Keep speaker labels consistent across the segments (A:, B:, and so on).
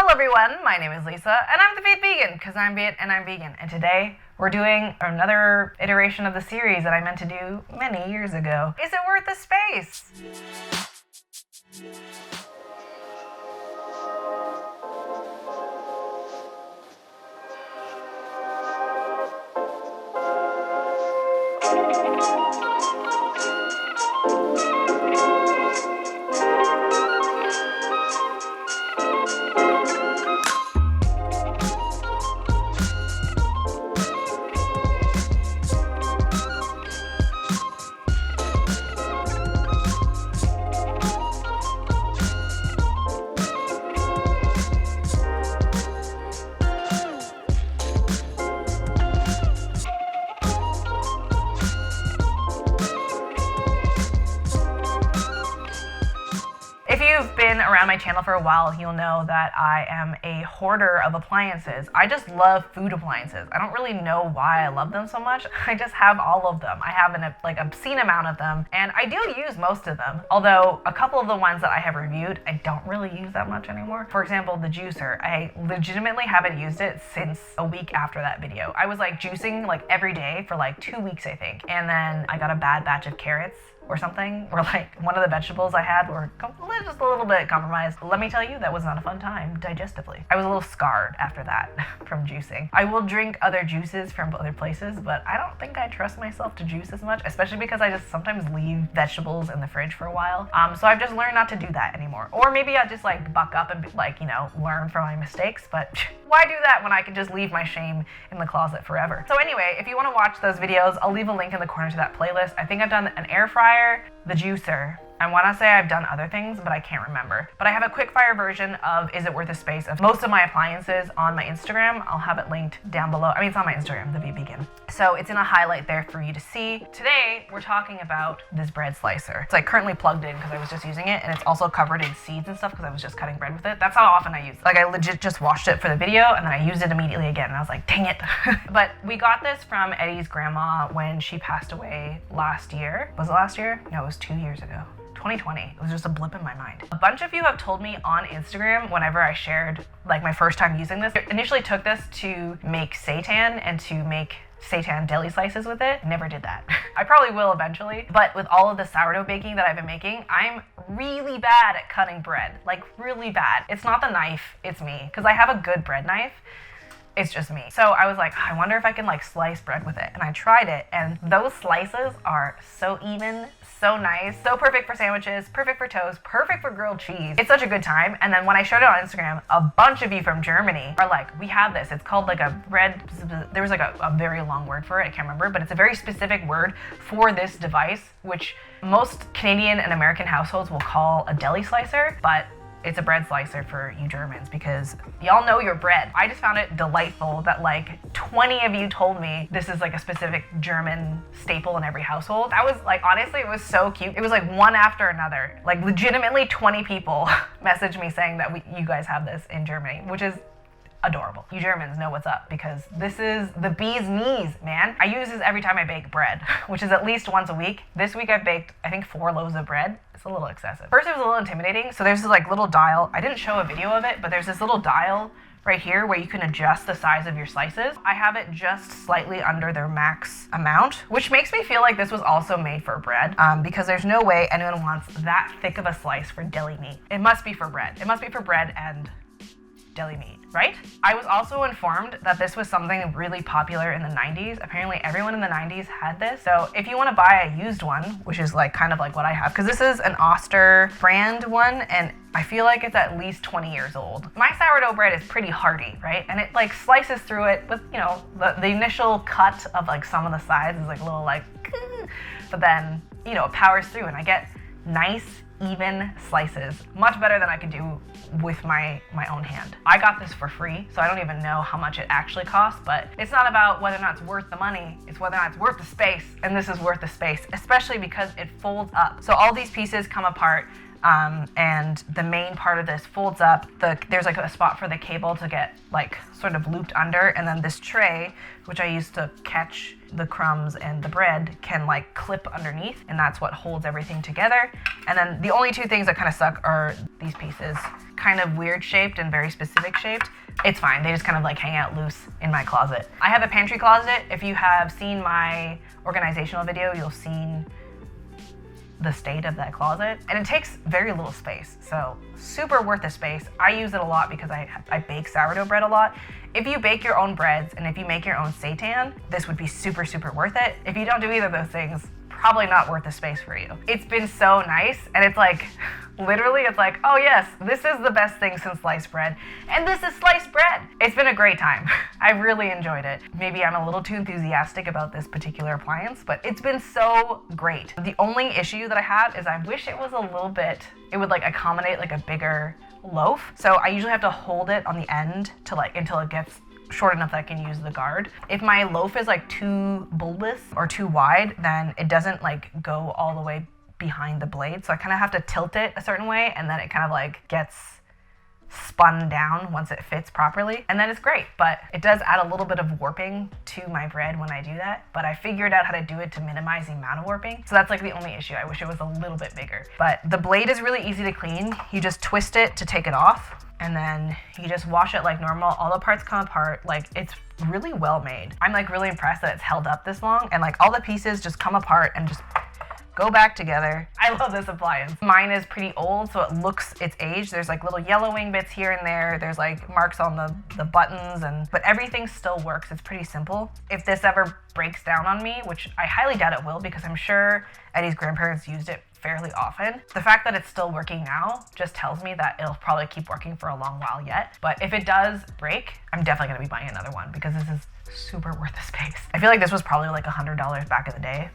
A: Hello everyone, my name is Lisa, and I'm the Viet vegan, because I'm Viet and I'm vegan. And today, we're doing another iteration of the series that I meant to do many years ago. Is it worth the space? If you've been around my channel for a while, you'll know that I am a hoarder of appliances. I just love food appliances. I don't really know why I love them so much. I just have all of them. I have an obscene amount of them, and I do use most of them. Although a couple of the ones that I have reviewed, I don't really use that much anymore. For example, the juicer. I legitimately haven't used it since a week after that video. I was juicing every day for 2 weeks, I think. And then I got a bad batch of carrots or something, or one of the vegetables I had were just a little bit compromised. Let me tell you, that was not a fun time digestively. I was a little scarred after that from juicing. I will drink other juices from other places, but I don't think I trust myself to juice as much, especially because I just sometimes leave vegetables in the fridge for a while. So I've just learned not to do that anymore. Or maybe I'll just buck up and learn from my mistakes, but why do that when I can just leave my shame in the closet forever? So anyway, if you want to watch those videos, I'll leave a link in the corner to that playlist. I think I've done an air fryer, the juicer. I want to say I've done other things, but I can't remember. But I have a quick fire version of Is It Worth the Space of most of my appliances on my Instagram. I'll have it linked down below. I mean, it's on my Instagram, the Viet Vegan. So it's in a highlight there for you to see. Today, we're talking about this bread slicer. It's currently plugged in because I was just using it, and it's also covered in seeds and stuff because I was just cutting bread with it. That's how often I use it. I legit just washed it for the video, and then I used it immediately again, and I was like, dang it. But we got this from Eddie's grandma when she passed away last year. Was it last year? No, it was 2 years ago. 2020. It was just a blip in my mind. A bunch of you have told me on Instagram whenever I shared my first time using this. I initially took this to make seitan and to make seitan deli slices with it. Never did that. I probably will eventually, but with all of the sourdough baking that I've been making, I'm really bad at cutting bread. Really bad. It's not the knife, it's me. Because I have a good bread knife. It's just me. So I was like, I wonder if I can slice bread with it. And I tried it, and those slices are so even, so nice, so perfect for sandwiches, perfect for toast, perfect for grilled cheese. It's such a good time. And then when I showed it on Instagram, a bunch of you from Germany are like, we have this. It's called a bread, there was a very long word for it, I can't remember, but it's a very specific word for this device, which most Canadian and American households will call a deli slicer, but it's a bread slicer for you Germans because y'all know your bread. I just found it delightful that 20 of you told me this is a specific German staple in every household. That was honestly, it was so cute. It was one after another. Legitimately 20 people messaged me saying that you guys have this in Germany, which is adorable. You Germans know what's up because this is the bee's knees, man. I use this every time I bake bread, which is at least once a week. This week I've baked, I think, 4 loaves of bread. It's a little excessive. First it was a little intimidating. So there's this little dial. I didn't show a video of it, but there's this little dial right here where you can adjust the size of your slices. I have it just slightly under their max amount, which makes me feel like this was also made for bread because there's no way anyone wants that thick of a slice for deli meat. It must be for bread. It must be for bread and deli meat, right? I was also informed that this was something really popular in the 90s. Apparently everyone in the 90s had this. So if you want to buy a used one, which is kind of what I have, because this is an Oster brand one, and I feel like it's at least 20 years old. My sourdough bread is pretty hearty, right? And it slices through it with, the initial cut of some of the sides is a little but then, it powers through and I get nice, even slices, much better than I could do with my own hand. I got this for free, so I don't even know how much it actually costs, but it's not about whether or not it's worth the money, it's whether or not it's worth the space, and this is worth the space, especially because it folds up. So all these pieces come apart And the main part of this folds up. There's like a spot for the cable to get like sort of looped under, and then this tray, which I use to catch the crumbs and the bread, can like clip underneath, and that's what holds everything together. And then the only two things that kind of suck are these pieces, kind of weird shaped and very specific shaped. It's fine, they just kind of like hang out loose in my closet. I have a pantry closet. If you have seen my organizational video, you'll seen the state of that closet, and it takes very little space, so super worth the space. I use it a lot because I bake sourdough bread a lot. If you bake your own breads and if you make your own seitan, this would be super worth it. If you don't do either of those things, probably not worth the space for you. It's been so nice, and it's like, literally, it's like, oh yes, this is the best thing since sliced bread, and this is sliced bread. It's been a great time. I really enjoyed it. Maybe I'm a little too enthusiastic about this particular appliance, but it's been so great. The only issue that I have is I wish it was a little bit, it would like accommodate like a bigger loaf. So I usually have to hold it on the end to like, until it gets short enough that I can use the guard. If my loaf is like too bulbous or too wide, then it doesn't like go all the way behind the blade. So I kind of have to tilt it a certain way, and then it kind of like gets spun down once it fits properly. And then it's great, but it does add a little bit of warping to my bread when I do that. But I figured out how to do it to minimize the amount of warping. So that's like the only issue. I wish it was a little bit bigger. But the blade is really easy to clean. You just twist it to take it off, and then you just wash it like normal. All the parts come apart. Like, it's really well made. I'm like really impressed that it's held up this long, and like all the pieces just come apart and just go back together. I love this appliance. Mine is pretty old, so it looks its age. There's like little yellowing bits here and there. There's like marks on the buttons, but everything still works. It's pretty simple. If this ever breaks down on me, which I highly doubt it will, because I'm sure Eddie's grandparents used it fairly often, the fact that it's still working now just tells me that it'll probably keep working for a long while yet. But if it does break, I'm definitely gonna be buying another one, because this is super worth the space. I feel like this was probably like $100 back in the day,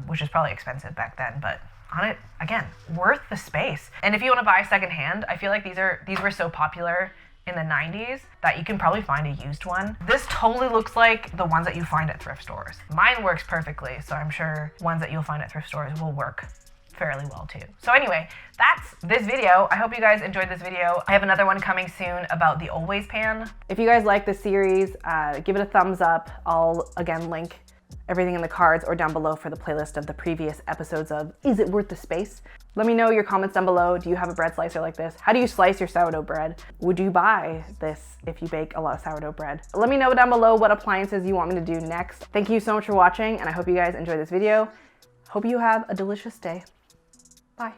A: which is probably expensive back then, but on it, again, worth the space. And if you want to buy secondhand, I feel like these were so popular in the 90s that you can probably find a used one. This totally looks like the ones that you find at thrift stores. Mine works perfectly, so I'm sure ones that you'll find at thrift stores will work fairly well too. So anyway, that's this video. I hope you guys enjoyed this video. I have another one coming soon about the always pan. If you guys like this series, give it a thumbs up. I'll again link everything in the cards or down below for the playlist of the previous episodes of Is It Worth the Space? Let me know your comments down below. Do you have a bread slicer like this? How do you slice your sourdough bread? Would you buy this if you bake a lot of sourdough bread? Let me know down below what appliances you want me to do next. Thank you so much for watching, and I hope you guys enjoyed this video. Hope you have a delicious day. Bye.